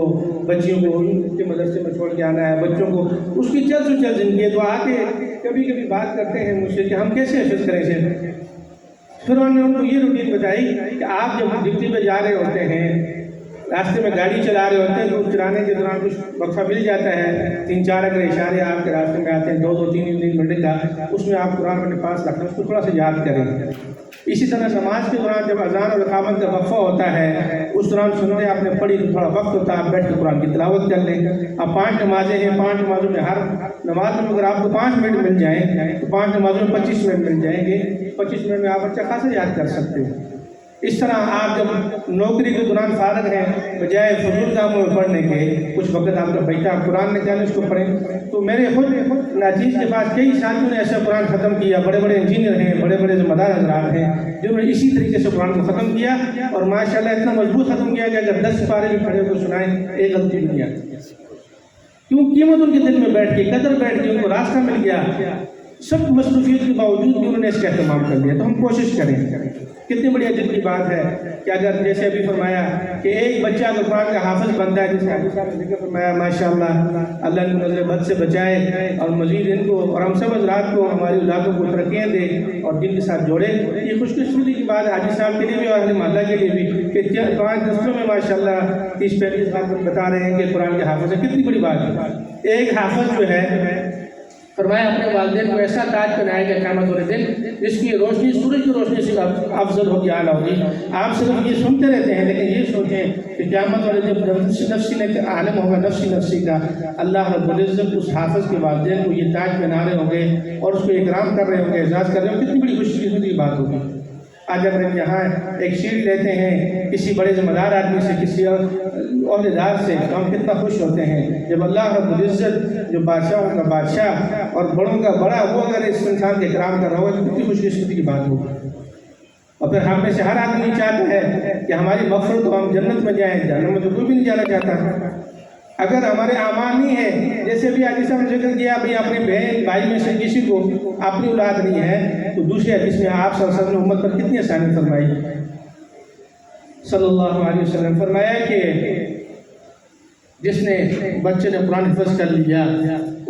بچیوں کو ان کے مدرسے میں چھوڑ کے آنا ہے، بچوں کو اس کی چل سے چل زندگی ہے۔ تو آ کے کبھی کبھی بات کرتے ہیں مجھ سے کہ ہم کیسے حفظ کریں اسے۔ پھر انہوں نے ان کو یہ روٹین بتائی کہ آپ جب ڈیوٹی پہ جا رہے ہوتے ہیں، راستے میں گاڑی چلا رہے ہوتے ہیں، تو چلانے کے دوران کچھ وقفہ مل جاتا ہے، 3-4 اگر اشارے آپ کے راستے میں آتے ہیں 2-3 منٹ کا، اس میں آپ قرآن اپنے پاس رکھیں، اس کو تھوڑا سا یاد کریں۔ اسی طرح نماز کے دوران جب اذان اور اقامت کا وقفہ ہوتا ہے، اس دوران سنتے آپ نے پڑھی تو تھوڑا وقت ہوتا ہے، آپ بیٹھ کے قرآن کی تلاوت کر لیں۔ اب 5 نمازیں ہیں، 5 نمازوں میں ہر نماز میں اگر آپ کو 5 منٹ مل جائیں تو 5 نمازوں میں 25 منٹ مل جائیں گے، 25 منٹ میں آپ اچھا خاصا یاد کر سکتے ہیں۔ اس طرح آپ جب نوکری کے دوران فارغ ہیں، بجائے فضول کاموں میں پڑھنے کے کچھ وقت آپ کا بیٹا قرآن نکالیں، اس کو پڑھیں۔ تو میرے خود ناچیز کے پاس کئی ساتھیوں نے ایسا قرآن ختم کیا، بڑے بڑے انجینئر ہیں، بڑے بڑے ذمہ دار حضرات ہیں جنہوں نے اسی طریقے سے قرآن کو ختم کیا، اور ماشاءاللہ اتنا مضبوط ختم کیا کہ اگر 10 پارے بھی کھڑے ہو سنائیں ایک غلطی بھی نہیں آتی۔ کیوں؟ قیمت ان کے دل میں بیٹھ گئی، قدر بیٹھ گئی، ان کو راستہ مل گیا، سب مصروفیت کے باوجود بھی انہوں نے اس کا اہتمام کر لیا۔ تو ہم کوشش کریں، کتنی بڑی عجب کی بات ہے کہ اگر جیسے ابھی فرمایا کہ ایک بچہ اگر قرآن کا حافظ بنتا ہے، جیسے حدیث صاحب نے ذکر فرمایا ماشاءاللہ اللہ ان کو نظر بد سے بچائے اور مزید ان کو اور ہم سب حضرات کو ہماری اولادوں کو ترقیاں دے اور دین کے ساتھ جوڑے۔ یہ خوش قسمتی کی بات ہے حاجی صاحب کے لیے بھی اور اہل محلہ کے لیے بھی کہ 5 دستوں میں ماشاءاللہ 30-35 سال بتا رہے ہیں کہ قرآن کے حافظ ہے۔ کتنی بڑی بات ہے۔ ایک حافظ جو ہے فرمایا اپنے والدین کو ایسا تاج پہنائے گا قیامت والے دن جس کی روشنی سورج کی روشنی سے افضل ہوگی، اعلیٰ ہوگی۔ آپ صرف یہ سنتے رہتے ہیں، لیکن یہ سوچیں کہ قیامت والے دن نفسی نے عالم ہوگا نفسی کا، اللہ رب العزت اس حافظ کے والدین کو یہ تاج پہنا رہے ہوں گے اور اس کو اکرام کر رہے ہوں گے، اعزاز کر رہے ہوں گے۔ کتنی بڑی خوش قسمتی کی بات ہوگی۔ آج اگر ہم یہاں ایک شیٹ لیتے ہیں کسی بڑے ذمہ دار آدمی سے، کسی عہدیدار سے، تو ہم کتنا خوش ہوتے ہیں جب اللہ رب العزت جو بادشاہوں کا بادشاہ اور بڑوں کا بڑا وہ اگر اس انسان کے اکرام کر رہا ہو تو کتنی خوش قسمتی کی بات ہوگی۔ اور پھر ہم میں سے ہر آدمی چاہتا ہے کہ ہماری مغفرت ہو، ہم جنت میں جائیں، جہنم میں تو کوئی بھی نہیں جانا چاہتا۔ اگر ہمارے اعمال نہیں ہیں، جیسے بھی حدیث میں ذکر کیا بھی اپنے بہن بھائی میں سے کسی کو اپنی اولاد نہیں ہے، تو دوسرے حدیث میں آپ صلی اللہ علیہ وسلم نے امت پر کتنی آسانی فرمائی۔ صلی اللہ علیہ وسلم فرمایا کہ جس نے بچے نے قرآن حفظ کر لیا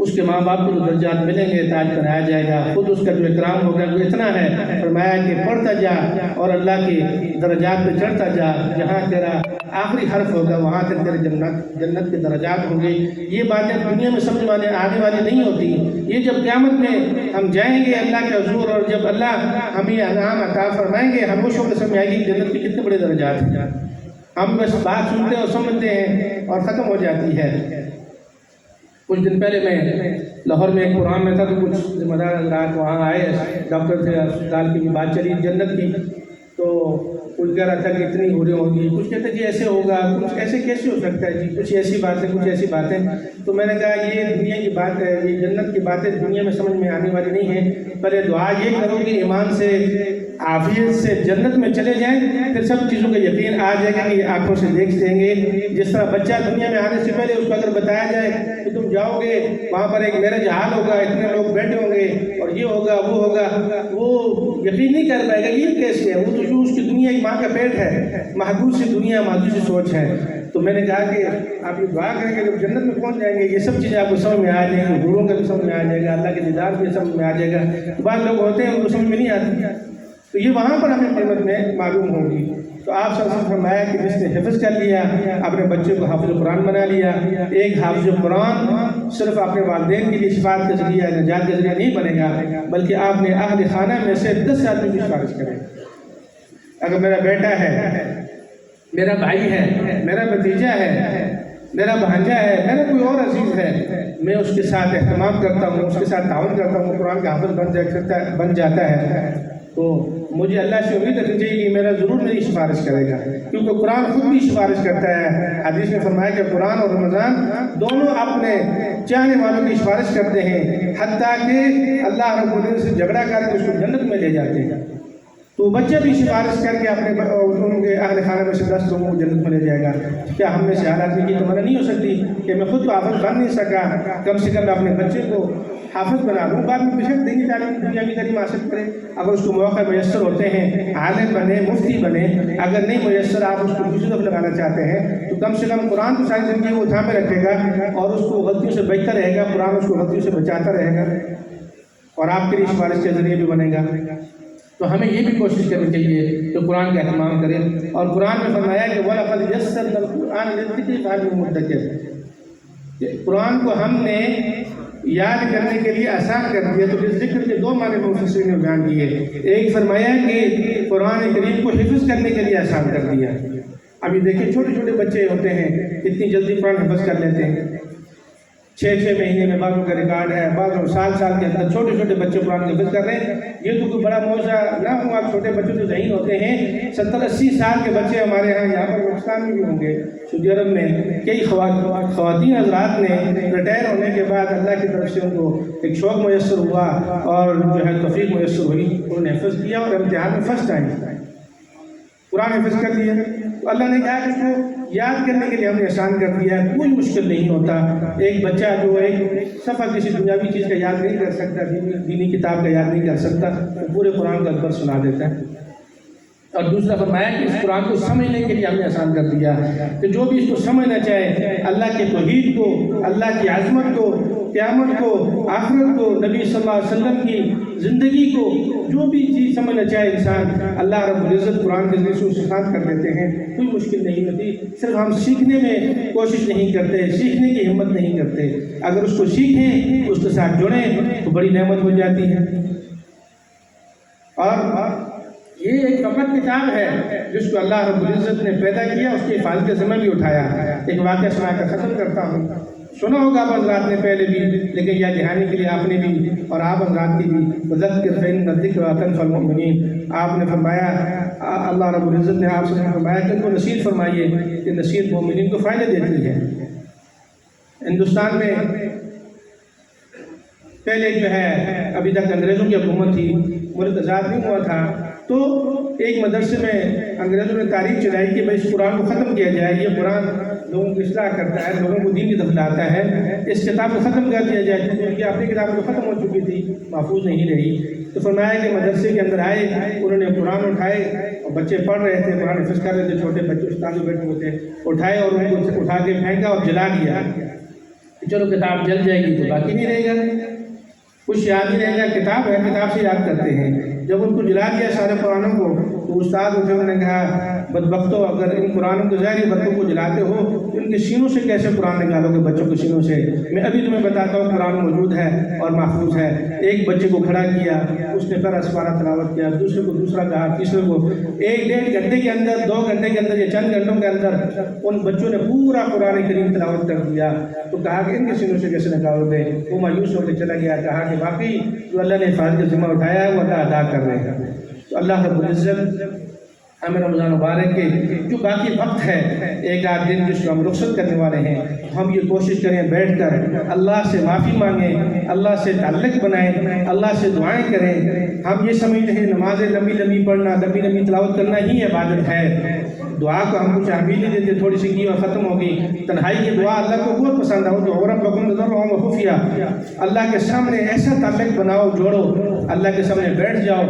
اس کے ماں باپ کو جو درجات ملیں گے تاج پہنایا جائے گا، خود اس کا جو اکرام ہوگا وہ اتنا ہے، فرمایا کہ پڑھتا جا اور اللہ کی درجات پہ چڑھتا جا، جہاں تیرا آخری حرف ہوگا وہاں تک تیرے جنت کے درجات ہوں گے۔ یہ باتیں دنیا میں سمجھ آنے والی نہیں ہوتی، یہ جب قیامت میں ہم جائیں گے اللہ کے حضور اور جب اللہ ہمیں انعام عطا فرمائیں گے، ہم اس وقت سمجھ آئے گی جنت کے کتنے بڑے درجات ہیں۔ ہم بس بات سنتے اور سمجھتے ہیں اور ختم ہو جاتی ہے۔ کچھ دن پہلے میں لاہور میں ایک پروگرام میں تھا تو کچھ ذمہ دار حضرات وہاں آئے، ڈاکٹر تھے، اسپتال کی بھی بات چلی جنت کی، تو کچھ کہہ رہا تھا کہ اتنی ہو رہی ہوگی، کچھ کہتے جی ایسے ہوگا، کچھ ایسے کیسے ہو سکتا ہے جی، کچھ ایسی باتیں کچھ ایسی باتیں۔ تو میں نے کہا یہ دنیا کی بات ہے، یہ جنت کی باتیں دنیا میں سمجھ میں آنے والی نہیں ہیں۔ پہلے دعا یہ کرو کہ ایمان سے عافیت سے جنت میں چلے جائیں، پھر سب چیزوں کا یقین آ جائے گا کہ یہ آنکھوں سے دیکھ لیں گے۔ جس طرح بچہ دنیا میں آنے سے پہلے اس کو اگر بتایا جائے کہ تم جاؤ گے وہاں پر ایک میرج حال ہوگا، اتنے لوگ بیٹھے ہوں گے اور یہ ہوگا وہ ہوگا، وہ یقین نہیں کر پائے گا یہ کیسے ہے، وہ تو جو اس کی دنیا ایک ماں کا پیٹ ہے، محدود سی دنیا، محدود سی سوچ ہے۔ تو میں نے کہا کہ آپ یہ دعا کریں گے جب جنت میں پہنچ جائیں گے یہ سب چیزیں آپ کو سمجھ میں آ جائیں گی، گروہوں کا بھی سمجھ میں آ جائے گا، اللہ کے دیدار بھی سمجھ میں آ جائے گا۔ بعض لوگ ہوتے ہیں ان کو سمجھ میں نہیں آتی، تو یہ وہاں پر ہمیں قیمت میں معلوم ہوگی۔ تو آپ صلی اللہ علیہ وسلم فرمایا کہ جس نے حفظ کر لیا، اپنے بچے کو حافظ قرآن بنا لیا۔ ایک حافظ قرآن صرف اپنے والدین کے لیے شفاعت کا ذریعہ نجات کا ذریعہ نہیں بنے گا، بلکہ آپ نے اہل خانہ میں سے 10 آدمی کی سفارش کریں۔ اگر میرا بیٹا ہے، میرا بھائی ہے، میرا بھتیجا ہے، میرا بھانجا ہے، میرا کوئی اور عزیز ہے، میں اس کے ساتھ اہتمام کرتا ہوں، اس کے ساتھ تعاون کرتا ہوں، قرآن کا حافظ بن جاتا ہے، تو مجھے اللہ سے امید رکھنی چاہیے کہ میرا ضرور میری سفارش کرے گا، کیونکہ قرآن خود بھی سفارش کرتا ہے۔ حدیث میں فرمایا کہ قرآن اور رمضان دونوں اپنے چاہنے والوں کی سفارش کرتے ہیں، حتیٰ کہ اللہ رب العزت سے جھگڑا کر کے اس کو جنت میں لے جاتے ہیں۔ تو بچہ بھی سفارش کر کے اپنے ان کے اہل خانہ میں سے 10 لوگوں کو جنت میں لے جائے گا۔ کیا ہم میں سے ہر آدمی کی تمنا نہیں ہو سکتی کہ میں خود تو حافظ بن نہیں سکا، کم سے کم میں اپنے بچے کو حافظ بنا لوں، بعد میں بشک دینی تعلیم دنیا کی تعلیم حاصل کریں، اگر اس کو موقع میسر ہوتے ہیں عالم بنے، مفتی بنے، اگر نہیں میسر آپ اس کو دوسری طرف لگانا چاہتے ہیں تو کم سے کم قرآن کو ساری زندگی وہ تھامے رکھے گا اور اس کو غلطیوں سے بچتا رہے گا، قرآن اس کو غلطیوں سے بچاتا رہے گا اور آپ کے لیے سفارش کے ذریعے بھی بنے گا۔ تو ہمیں یہ بھی کوشش کرنی چاہیے کہ قرآن کا اہتمام کریں، اور قرآن میں فرمایا کہ وَلَقَدْ يَسَّرْنَا الْقُرْآنَ لِلذِّكْرِ فَهَلْ مِن مُدَّكِرٍ، قرآن کو ہم نے یاد کرنے کے لیے آسان کر دیا۔ تو اس ذکر کے 2 معنی مفسرین نے بیان کیے، ایک فرمایا کہ قرآن کریم کو حفظ کرنے کے لیے آسان کر دیا۔ ابھی دیکھیں چھوٹے چھوٹے بچے ہوتے ہیں، اتنی جلدی قرآن حفظ کر لیتے ہیں، 6 مہینے میں بعضوں کا ریکارڈ ہے، بعضوں سال کے اندر چھوٹے چھوٹے بچے قرآن کا حفظ کر رہے ہیں۔ یہ تو کوئی بڑا معجزہ نہ ہوا، چھوٹے بچے تو ذہین ہوتے ہیں۔ 70-80 سال کے بچے ہمارے یہاں پر پاکستان میں بھی ہوں گے، سعودی عرب میں کئی خواتین حضرات نے ریٹائر ہونے کے بعد اللہ کی طرف سے ان کو ایک شوق میسر ہوا اور جو ہے توفیق میسر ہوئی، انہوں نے حفظ کیا اور امتحان میں فرسٹ آئے، قرآن حفظ کر لیا۔ تو اللہ نے کہا کہ اس کو یاد کرنے کے لیے ہم نے آسان کر دیا ہے، کوئی مشکل نہیں ہوتا۔ ایک بچہ جو ایک صفحہ کسی دنیاوی چیز کا یاد نہیں کر سکتا، دینی کتاب کا یاد نہیں کر سکتا، وہ پورے قرآن کا اکبر سنا دیتا ہے۔ اور دوسرا فرمایا کہ اس قرآن کو سمجھنے کے لیے ہم نے آسان کر دیا کہ جو بھی اس کو سمجھنا چاہے، اللہ کے توحید کو، اللہ کی عظمت کو، قیامت کو، آخرت کو، نبی صلی اللہ علیہ وسلم کی زندگی کو، جو بھی چیز سمجھنا چاہے انسان، اللہ رب العزت قرآن کے ذریعے سے اسے آسان کر دیتے ہیں، کوئی مشکل نہیں ہوتی۔ صرف ہم سیکھنے میں کوشش نہیں کرتے، سیکھنے کی ہمت نہیں کرتے۔ اگر اس کو سیکھیں، اس کے ساتھ جڑیں تو بڑی نعمت ہو جاتی ہے۔ اور یہ ایک فقط کتاب ہے جس کو اللہ رب العزت نے پیدا کیا، اس کی حفاظت کا ذمہ بھی اٹھایا۔ ایک واقعہ سنا کر ختم کرتا ہوں، سنا ہوگا آپ حضرات نے پہلے بھی، لیکن یاد دہانی کے لیے آپ نے بھی اور آپ حضرات کی بھی، وَذَكِّرْ فَإِنَّ الذِّكْرَىٰ تَنفَعُ الْمُؤْمِنِينَ۔ آپ نے فرمایا، اللہ رب العزت نے آپ سے فرمایا کہ ان کو نصیحت فرمائیے کہ نصیحت مومنین کو فائدہ دیتی ہے۔ ہندوستان میں پہلے جو ہے ابھی تک انگریزوں کی حکومت تھی، ملک آزاد نہیں ہوا تھا، تو ایک مدرسے میں انگریزوں نے تاریخ چلائی کہ بھائی اس قرآن کو ختم کیا جائے، یہ قرآن لوگوں کی اصلاح کرتا ہے، لوگوں کو دین کی طرف لاتا ہے، اس کتاب کو ختم کر دیا جائے کیونکہ اپنی کتاب تو ختم ہو چکی تھی، محفوظ نہیں رہی۔ تو فرمایا کہ مدرسے کے اندر آئے، انہوں نے قرآن اٹھائے اور بچے پڑھ رہے تھے، قرآن حفظ کر رہے تھے، چھوٹے بچے استاد بیٹھے ہوئے تھے، اٹھائے اور ان کو اٹھا کے پھینکا اور جلا دیا۔ چلو کتاب جل جائے گی تو باقی نہیں رہے گا، کچھ یاد نہیں رہے گا، کتاب ہے، کتاب سے یاد کرتے ہیں۔ جب ان کو جلا دیا سارے قرآنوں کو تو استاد اٹھے، انہوں نے کہا بدبختو، اگر ان قرآنوں کے ظاہری بچوں کو جلاتے ہو تو ان کے سینوں سے کیسے قرآن نکالو گے؟ بچوں کے سینوں سے میں ابھی تمہیں بتاتا ہوں، قرآن موجود ہے اور محفوظ ہے۔ ایک بچے کو کھڑا کیا، اس نے پھر اسوارہ تلاوت کیا، دوسرے کو دوسرا کہا، تیسرے کو 1-1.5 گھنٹے کے اندر، 2 گھنٹے کے اندر یا چند گھنٹوں کے اندر ان بچوں نے پورا قرآن کریم تلاوت کر دیا۔ تو کہا کہ ان کے سینوں سے کیسے نکالو گے؟ وہ مایوس ہو کے چلا گیا، کہا کہ واقعی جو اللہ نے حفاظت کا ذمہ اٹھایا ہے وہ اللہ ادا کر رہے ہیں۔ تو اللہ رب العزت ہمیں رمضان مبارک کے جو باقی وقت ہے، ایک آدھ دن جس کو ہم رخصت کرنے والے ہیں، ہم یہ کوشش کریں بیٹھ کر اللہ سے معافی مانگیں، اللہ سے تعلق بنائیں، اللہ سے دعائیں کریں۔ ہم یہ سمجھتے ہیں نمازیں لمبی لمبی پڑھنا، لمبی لمبی تلاوت کرنا ہی عبادت ہے۔ دعا کو ہم کچھ اہمیت نہیں دیتے، تھوڑی سی کی اور ختم ہوگی۔ تنہائی کی دعا اللہ کو بہت پسند ہے، تو ربکم تضرعا وخفیا، اللہ کے سامنے ایسا تعلق بناؤ، جوڑو، اللہ کے سامنے بیٹھ جاؤ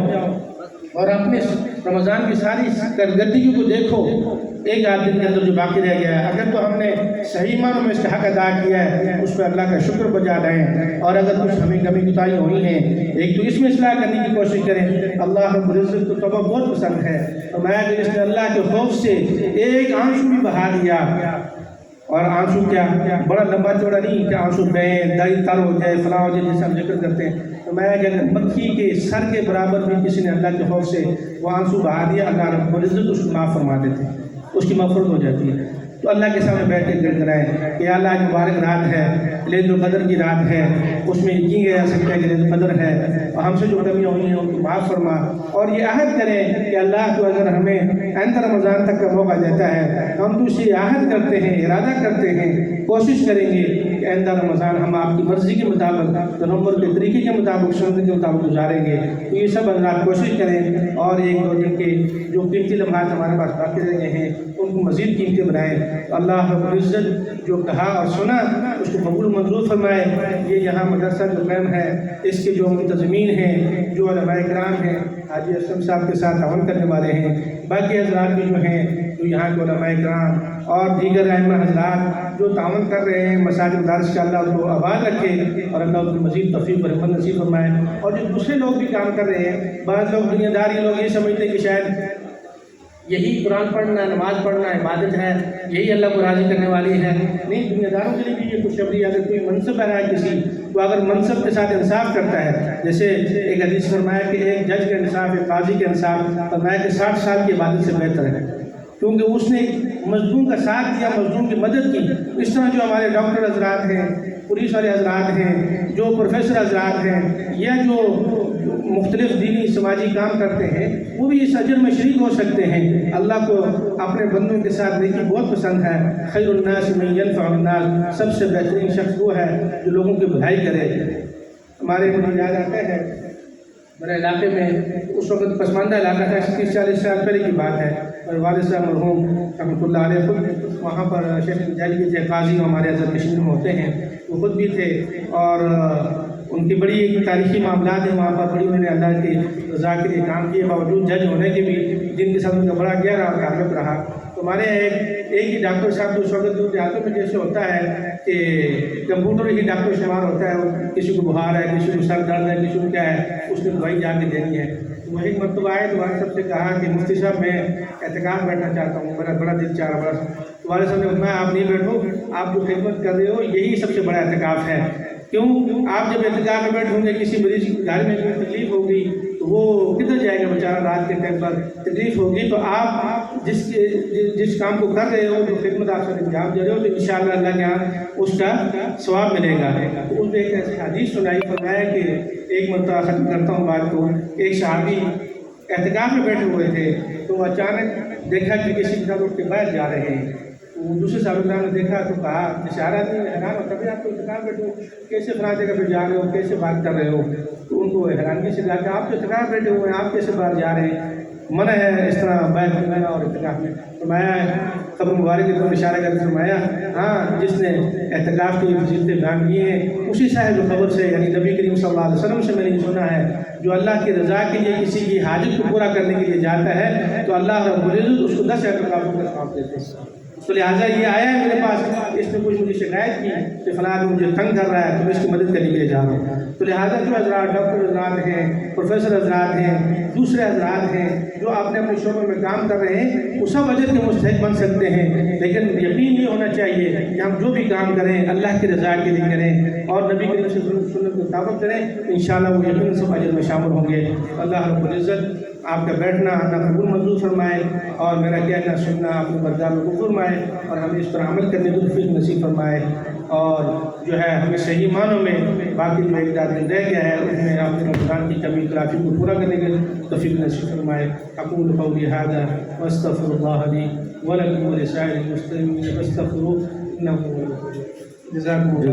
اور اپنے رمضان کی ساری کارکردگیوں کو دیکھو۔ ایک آدھ دن کے اندر جو باقی رہ گیا ہے، اگر تو ہم نے صحیح معنوں میں اس کا حق ادا کیا ہے، اس پہ اللہ کا شکر بجا لائیں، اور اگر کچھ ہمیں کمی کوتاہی ہوئی ہیں، ایک تو اس میں اصلاح کرنے کی کوشش کریں۔ اللہ رب العزت کو توبہ بہت پسند ہے، فرمایا کہ جس نے اللہ کے خوف سے ایک آنسو بھی بہا دیا، اور آنسو کیا بڑا لمبا چوڑا نہیں کہ آنسو بہیں دائی تر ہو جائے، فلاں ہو جائے، جیسے ہم ذکر کرتے ہیں، تو میں کہ اگر مکھی کے سر کے برابر بھی کسی نے اللہ کے خوف سے وہ آنسو بہا دیا، اللہ رب العزت اس کو معاف فرما دیتے ہیں، اس کی مغفرت ہو جاتی ہے۔ تو اللہ کے سامنے بیٹھ کے گڑگڑائیں کہ اللہ مبارک رات ہے، لیلۃ القدر کی رات ہے، اس میں یقین کیا جا سکتا ہے کہ لیلۃ القدر ہے، اور ہم سے جو کمیاں ہوئی ہیں ان کو معاف فرما، اور یہ عہد کریں کہ اللہ تو اگر ہمیں آئندہ رمضان تک کا موقع دیتا ہے، ہم تو اسے عہد کرتے ہیں، ارادہ کرتے ہیں، کوشش کریں گے کہ آئندہ رمضان ہم آپ کی مرضی کے مطابق، نومبر کے طریقے کے مطابق، سنت کے مطابق گزاریں گے۔ تو یہ سب حضرات کوشش کریں، اور 1-2 دن کے جو قیمتی لمحات ہمارے پاس باقی رہ گئے ہیں ان کو مزید قیمتی بنائیں۔ اللہ رب العزت جو کہا اور سنا اس کو قبول منظور فرمائے۔ یہ یہاں مدرسہ جو قائم ہے، اس کے جو منتظمین ہیں، جو علماء کرام ہیں، حاجی اسلم صاحب کے ساتھ تعاون کرنے والے ہیں، باقی حضرات بھی جو ہیں، جو یہاں کے علماء کرام اور دیگر ائمہ حضرات جو تعاون کر رہے ہیں، مساجد مدارس کا اللہ ان کو آباد رکھے اور اللہ ان کو مزید توفیق و رحمت نصیب فرمائے۔ اور جو دوسرے لوگ بھی کام کر رہے ہیں، بعض لوگ دنیا داری لوگ یہ سمجھتے ہیں کہ شاید یہی قرآن پڑھنا، نماز پڑھنا عبادت ہے، یہی اللہ کو راضی کرنے والی ہے۔ نہیں، دنیا داروں کے لیے بھی یہ خوشخبری، اگر کوئی منصب ہے کسی تو اگر منصب کے ساتھ انصاف کرتا ہے، جیسے ایک حدیث فرمایا کہ ایک جج کا انصاف، ایک قاضی کا انصاف فرمایا کہ 60 سال کی عبادت سے بہتر ہے، کیونکہ اس نے مظلوم کا ساتھ دیا، مظلوم کی مدد کی۔ اس طرح جو ہمارے ڈاکٹر حضرات ہیں، پولیس والے حضرات ہیں، جو پروفیسر حضرات ہیں، یا جو مختلف دینی سماجی کام کرتے ہیں، وہ بھی اس اجر میں شریک ہو سکتے ہیں۔ اللہ کو اپنے بندوں کے ساتھ نیکی بہت پسند ہے۔ خیر الناس من ینفع الناس، سب سے بہترین شخص وہ ہے جو لوگوں کی بھلائی کرے۔ ہمارے مجھے یاد آتا ہے میرے علاقے میں اس وقت پسماندہ علاقہ تھا، 30-40 سال پہلے کی بات ہے، اور والد صاحب مرحوم رحمۃ اللہ علیہ خود وہاں پر شیخ مجاہد کے جو قاضی ہمارے حضرت کشمیر میں ہوتے ہیں، وہ خود بھی تھے، اور ان کی بڑی تاریخی معاملات ہیں وہاں پر، بڑی انہوں نے اللہ کی رضا کے لیے کام کیے، باوجود جج ہونے کے بھی جن کے ساتھ ان کا بڑا گہرا تعلق رہا۔ تو ہمارے ایک ہی ڈاکٹر صاحب جو اس وقت جو دیہاتوں میں جیسے ہوتا ہے کہ کمپیوٹر ہی ڈاکٹر شمار ہوتا ہے، کسی کو بخار ہے، کسی کو سر درد ہے، کسی کو کیا ہے، اس نے دوائی جا کے دینی ہے۔ وہ ایک مرتبہ آئے تو والد صاحب سے کہا کہ مفتی صاحب میں اعتکاف بیٹھنا چاہتا ہوں، میرا بڑا دل چاہ رہا ہے۔ تو والد صاحب نے فرمایا آپ نہیں بیٹھو، آپ جو خدمت کر رہے ہو یہی سب سے بڑا اعتکاف ہے۔ کیوں؟ آپ جب اعتکاف میں بیٹھوں گے، کسی مریض کے گھر میں کوئی تکلیف ہوگی تو وہ کدھر جائے گا بیچارہ، رات کے ٹائم پر تکلیف ہوگی، تو آپ جس کام کو کر رہے ہو، جو خدمت آپ سے انجام دے رہے ہو، تو انشاءاللہ اللہ کے یہاں اس کا ثواب ملے گا۔ تو اس نے ایک ایسی حدیث سنائی، فرمایا کہ ایک مرتبہ ختم کرتا ہوں بات کو، ایک صحابی اعتکاف میں بیٹھے ہوئے تھے، تو اچانک دیکھا کہ کسی کے ساتھ اٹھ کے باہر جا رہے ہیں۔ وہ دوسرے صاحب نے دیکھا تو کہا، اشارہ نہیں حیران ہوتا بھی آپ کو اعتکاف بیٹھے ہو، کیسے فلاں جگہ پہ جا رہے ہو، کیسے بات کر رہے ہو؟ تو ان کو حیرانگی سے کہا کہ آپ تو اعتکاف بیٹھے ہوئے ہیں، آپ کیسے باہر جا رہے ہیں؟ منع ہے اس طرح باہر نکلنا اور اعتکاف میں۔ فرمایا قبر مبارک کی طرف اشارہ کر کے فرمایا ہاں، جس نے اعتکاف کی فضیلتیں بیان کی ہیں اسی صاحب قبر سے، یعنی نبی کریم صلی اللہ علیہ وسلم سے میں نے یہ سنا ہے، جو اللہ کی رضا کے لیے کسی کی حاجت کو پورا کرنے کے لیے جاتا ہے تو اللہ رب العزت اس کو 10 اعتکافوں کا ثواب دیتے ہیں۔ تو لہٰذا یہ آیا ہے میرے پاس، اس نے کچھ مجھے شکایت کی کہ فلاں آدمی مجھے تنگ کر رہا ہے تو میں اس کی مدد کرنے کے لیے جا رہا ہوں۔ تو لہٰذا جو حضرات ڈاکٹر حضرات ہیں، پروفیسر حضرات ہیں، دوسرے حضرات ہیں جو اپنے اپنے شعبے میں کام کر رہے ہیں، وہ سب اجر کے مستحق بن سکتے ہیں، لیکن یقین یہ ہونا چاہیے کہ ہم جو بھی کام کریں اللہ کی رضا کے لیے کریں اور نبی کریم صلی اللہ علیہ وسلم کو طابق کریں، انشاءاللہ وہ یقین سب اجر میں شامل ہوں گے۔ اللہ رب العزت آپ کا بیٹھنا اللہ قبول منظور فرمائے، اور میرا کہنا سننا اپنے بردار کو فرمائے، اور ہمیں اس پر عمل کرنے کی توفیق نصیب فرمائے، اور جو ہے ہمیں صحیح معنوں میں باقی جو ایک دن رہ گیا ہے اس میں اپنے رمضان کی کمی خلافی کو پورا کرنے کی توفیق نصیب فرمائے۔ اقول قولی ھذا واستغفر اللہ لی ولکم ولسائر المسلمین فاستغفروہ انہ هو الغفور الرحیم۔ جزاکم اللہ۔